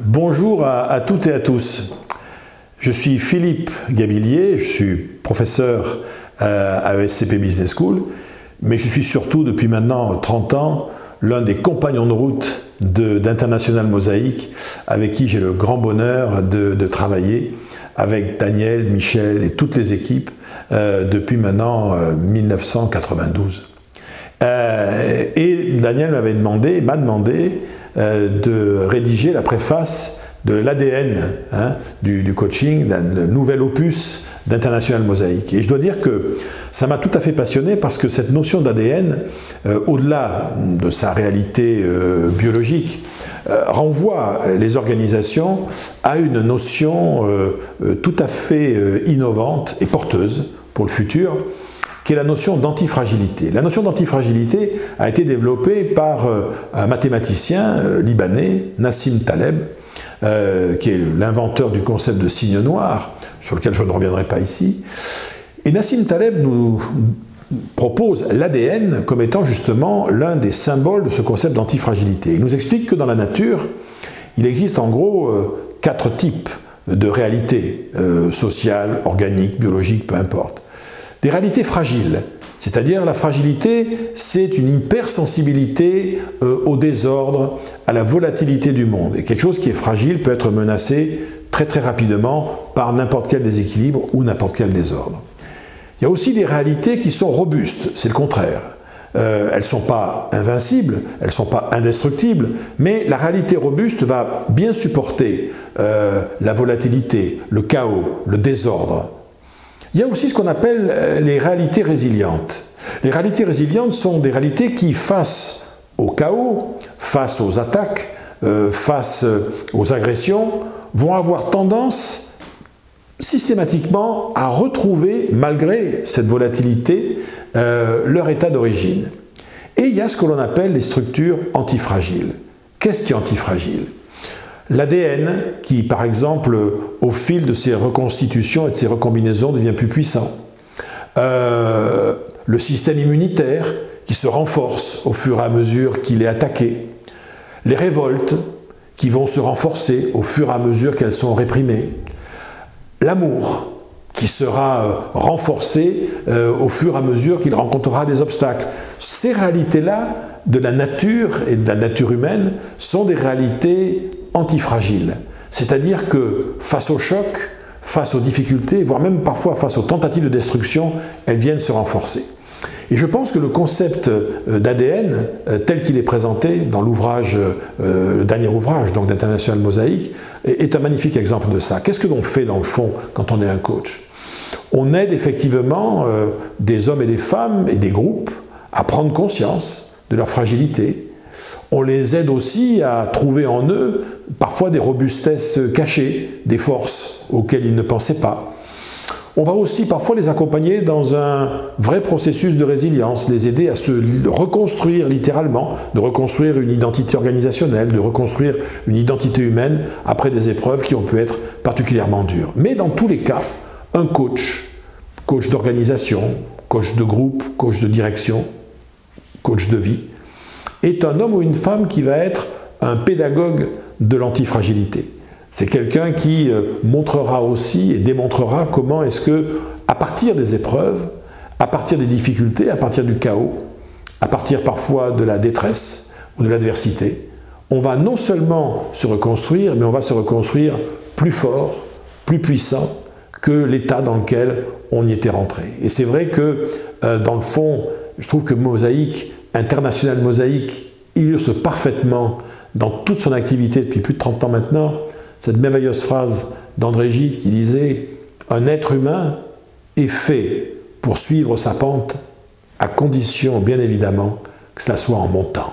Bonjour à toutes et à tous. Je suis Philippe Gabillier, je suis professeur à ESCP Business School, mais je suis surtout depuis maintenant 30 ans l'un des compagnons de route d'International Mosaic avec qui j'ai le grand bonheur de travailler avec Daniel, Michel et toutes les équipes depuis maintenant 1992. Et Daniel m'a demandé de rédiger la préface de l'ADN du coaching, d'un nouvel opus d'International Mosaic. Et je dois dire que ça m'a tout à fait passionné parce que cette notion d'ADN, au-delà de sa réalité biologique, renvoie les organisations à une notion tout à fait innovante et porteuse pour le futur, qui est la notion d'antifragilité. La notion d'antifragilité a été développée par un mathématicien libanais, Nassim Taleb, qui est l'inventeur du concept de signe noir, sur lequel je ne reviendrai pas ici. Et Nassim Taleb nous propose l'ADN comme étant justement l'un des symboles de ce concept d'antifragilité. Il nous explique que dans la nature, il existe en gros 4 types de réalités sociales, organiques, biologiques, peu importe. Des réalités fragiles, c'est-à-dire la fragilité, c'est une hypersensibilité au désordre, à la volatilité du monde. Et quelque chose qui est fragile peut être menacé très très rapidement par n'importe quel déséquilibre ou n'importe quel désordre. Il y a aussi des réalités qui sont robustes, c'est le contraire. Elles ne sont pas invincibles, elles ne sont pas indestructibles, mais la réalité robuste va bien supporter la volatilité, le chaos, le désordre. Il y a aussi ce qu'on appelle les réalités résilientes. Les réalités résilientes sont des réalités qui, face au chaos, face aux attaques, face aux agressions, vont avoir tendance systématiquement à retrouver, malgré cette volatilité, leur état d'origine. Et il y a ce que l'on appelle les structures antifragiles. Qu'est-ce qui est antifragile ? L'ADN qui, par exemple, au fil de ses reconstitutions et de ses recombinaisons, devient plus puissant. Le système immunitaire qui se renforce au fur et à mesure qu'il est attaqué. Les révoltes qui vont se renforcer au fur et à mesure qu'elles sont réprimées. L'amour qui sera renforcé au fur et à mesure qu'il rencontrera des obstacles. Ces réalités-là de la nature et de la nature humaine sont des réalités antifragiles. C'est-à-dire que face au choc, face aux difficultés, voire même parfois face aux tentatives de destruction, elles viennent se renforcer. Et je pense que le concept d'ADN, tel qu'il est présenté dans l'ouvrage, le dernier ouvrage d'International Mosaic, est un magnifique exemple de ça. Qu'est-ce que l'on fait dans le fond quand on est un coach? On aide effectivement des hommes et des femmes et des groupes à prendre conscience de leur fragilité. On les aide aussi à trouver en eux parfois des robustesses cachées, des forces auxquelles ils ne pensaient pas. On va aussi parfois les accompagner dans un vrai processus de résilience, les aider à se reconstruire littéralement, de reconstruire une identité organisationnelle, de reconstruire une identité humaine après des épreuves qui ont pu être particulièrement dures. Mais dans tous les cas, un coach, coach d'organisation, coach de groupe, coach de direction, coach de vie, est un homme ou une femme qui va être un pédagogue de l'antifragilité. C'est quelqu'un qui montrera aussi et démontrera comment est-ce que, à partir des épreuves, à partir des difficultés, à partir du chaos, à partir parfois de la détresse ou de l'adversité, on va non seulement se reconstruire, mais on va se reconstruire plus fort, plus puissant que l'état dans lequel on y était rentré. Et c'est vrai que, dans le fond, je trouve que International Mosaic illustre parfaitement, dans toute son activité depuis plus de 30 ans maintenant, cette merveilleuse phrase d'André Gide qui disait « Un être humain est fait pour suivre sa pente, à condition bien évidemment que cela soit en montant ».